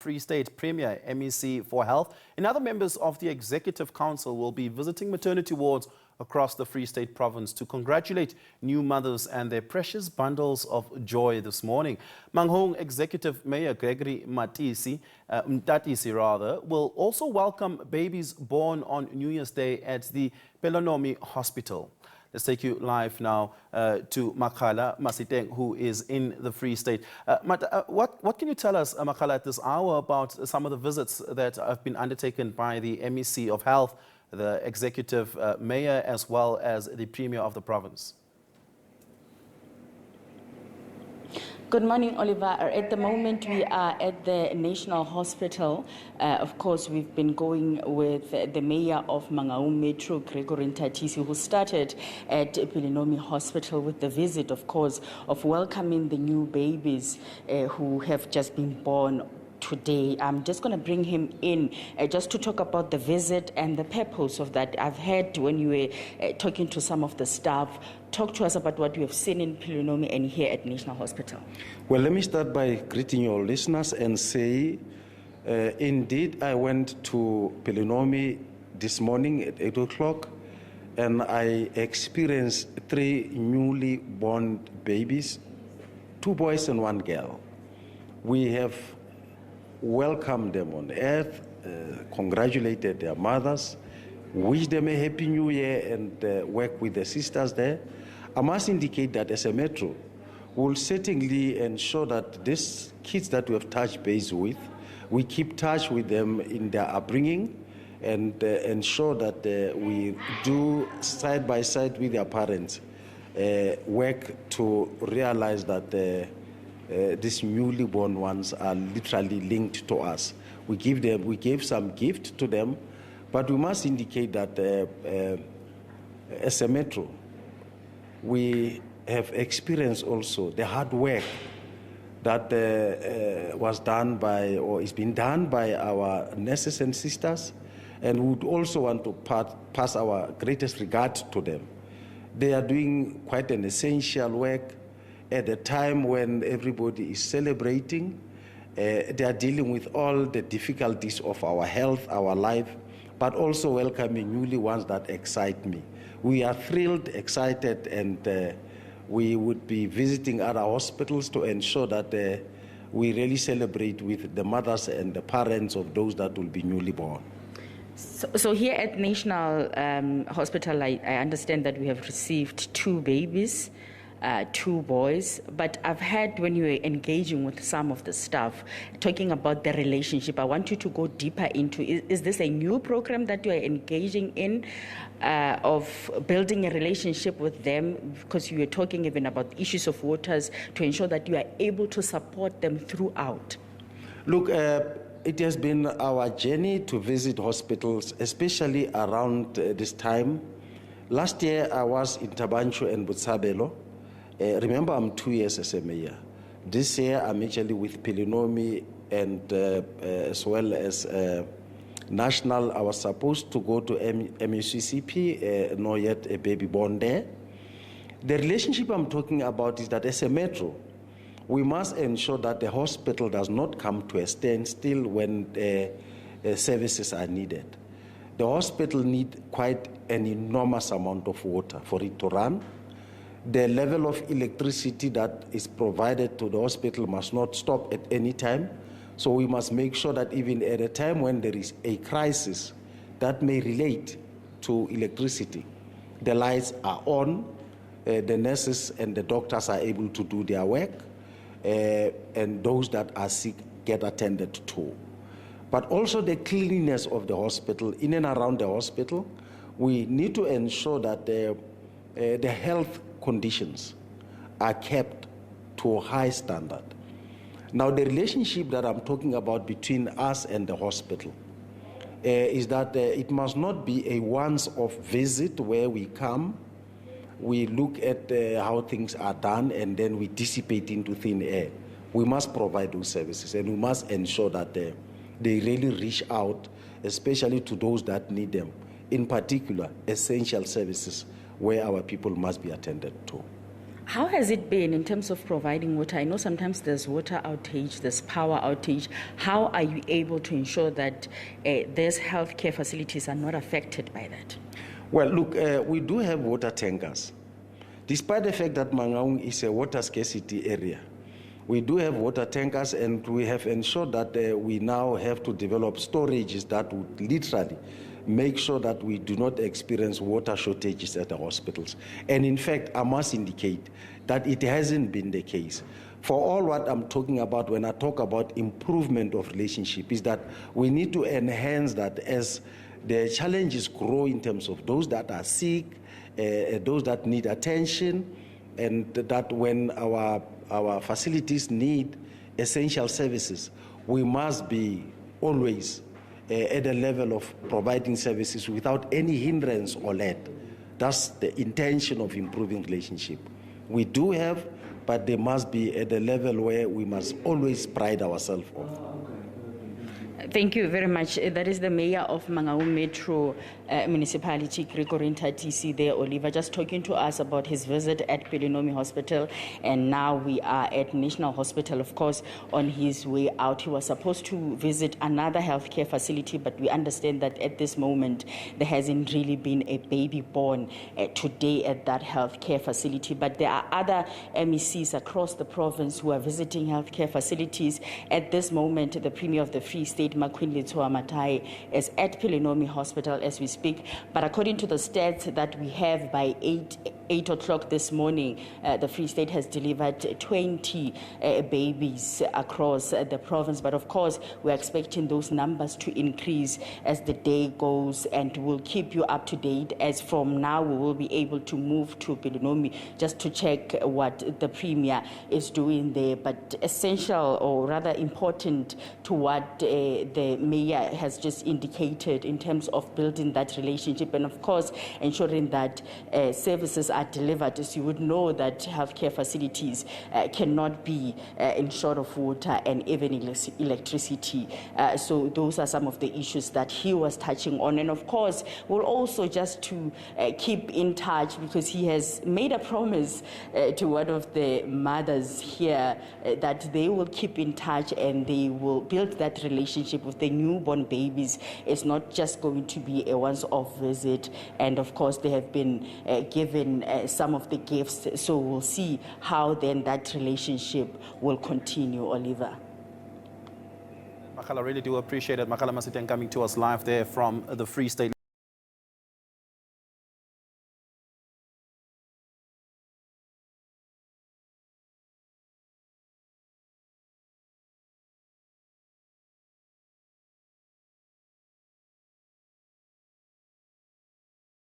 Free State Premier, MEC for Health, and other members of the Executive Council will be visiting maternity wards across the Free State province to congratulate new mothers and their precious bundles of joy this morning. Mangaung Executive Mayor Gregory Nthatisi will also welcome babies born on New Year's Day at the Pelonomi Hospital. Let's take you live now to Makhala Masiteng, who is in the Free State. What can you tell us, Makhala, at this hour about some of the visits that have been undertaken by the MEC of Health, the Executive Mayor, as well as the Premier of the province? Good morning, Oliver. At the moment, we are at the National Hospital. Of course, we've been going with the Mayor of Mangaung Metro, Gregory Nthatisi, who started at Pelonomi Hospital with the visit, of course, of welcoming the new babies who have just been born today. I'm just going to bring him in just to talk about the visit and the purpose of that. I've heard when you were talking to some of the staff. Talk to us about what you have seen in Pelonomi and here at National Hospital. Well, let me start by greeting your listeners and say, indeed, I went to Pelonomi this morning at 8 o'clock, and I experienced 3 newly born babies, 2 boys and 1 girl. We have welcomed them on earth, congratulated their mothers, wished them a happy new year, and work with the sisters there. I must indicate that as a metro, we'll certainly ensure that these kids that we have touched base with, we keep touch with them in their upbringing and ensure that we do side by side with their parents work to realize that these newly born ones are literally linked to us. We gave some gift to them, but we must indicate that as a metro, we have experienced also the hard work that was done by, or is being done by, our nurses and sisters, and we would also want to pass our greatest regard to them. They are doing quite an essential work at a time when everybody is celebrating. They are dealing with all the difficulties of our health, our life, but also welcoming newly ones that excite me. We are thrilled, excited, and we would be visiting other hospitals to ensure that we really celebrate with the mothers and the parents of those that will be newly born. So here at National Hospital, I understand that we have received 2 babies, 2 boys, but I've heard when you were engaging with some of the staff, talking about the relationship. I want you to go deeper into, is this a new program that you are engaging in, of building a relationship with them? Because you were talking even about issues of waters to ensure that you are able to support them throughout. Look, it has been our journey to visit hospitals, especially around this time. Last year, I was in Tabancho and Botshabelo. Remember, I'm 2 years as a mayor. This year, I'm actually with Pelonomi and as well as National. I was supposed to go to MUCCP, not yet a baby born there. The relationship I'm talking about is that as a metro, we must ensure that the hospital does not come to a standstill when services are needed. The hospital needs quite an enormous amount of water for it to run. The level of electricity that is provided to the hospital must not stop at any time. So we must make sure that even at a time when there is a crisis that may relate to electricity, the lights are on, the nurses and the doctors are able to do their work, and those that are sick get attended to. But also the cleanliness of the hospital, in and around the hospital, we need to ensure that the health conditions are kept to a high standard. Now, the relationship that I'm talking about between us and the hospital is that it must not be a once-off visit where we come, we look at how things are done, and then we dissipate into thin air. We must provide those services, and we must ensure that they really reach out, especially to those that need them, in particular, essential services where our people must be attended to. How has it been in terms of providing water? I know sometimes there's water outage, there's power outage. How are you able to ensure that these healthcare facilities are not affected by that? Well, look, we do have water tankers. Despite the fact that Mangaung is a water scarcity area, we do have water tankers, and we have ensured that we now have to develop storages that would literally make sure that we do not experience water shortages at the hospitals. And in fact, I must indicate that it hasn't been the case. For all what I'm talking about when I talk about improvement of relationship is that we need to enhance that as the challenges grow in terms of those that are sick, those that need attention, and that when our facilities need essential services, we must be always at a level of providing services without any hindrance or let. That's the intention of improving relationship. We do have, but they must be at a level where we must always pride ourselves on. Thank you very much. That is the Mayor of Mangaung Metro Municipality, Gregory Nthatisi there, Oliver, just talking to us about his visit at Pelonomi Hospital. And now we are at National Hospital. Of course, on his way out, he was supposed to visit another healthcare facility, but we understand that at this moment, there hasn't really been a baby born today at that healthcare facility. But there are other MECs across the province who are visiting healthcare facilities. At this moment, the Premier of the Free State, Matai, is at Pelonomi Hospital as we speak. But according to the stats that we have, by 8 o'clock this morning, the Free State has delivered 20 babies across the province. But of course, we're expecting those numbers to increase as the day goes, and we'll keep you up to date. As from now, we will be able to move to Pelonomi just to check what the Premier is doing there. But essential, or rather important, to what the Mayor has just indicated in terms of building that relationship, and of course ensuring that services are delivered. As you would know, that healthcare facilities cannot be in short of water and even electricity. So those are some of the issues that he was touching on. And of course, we'll also just to keep in touch, because he has made a promise to one of the mothers here that they will keep in touch and they will build that relationship with the newborn babies. It's not just going to be a once-off visit. And of course, they have been given some of the gifts. So we'll see how then that relationship will continue, Oliver. Makala, really do appreciate it. Makala Masiteng coming to us live there from the Free State.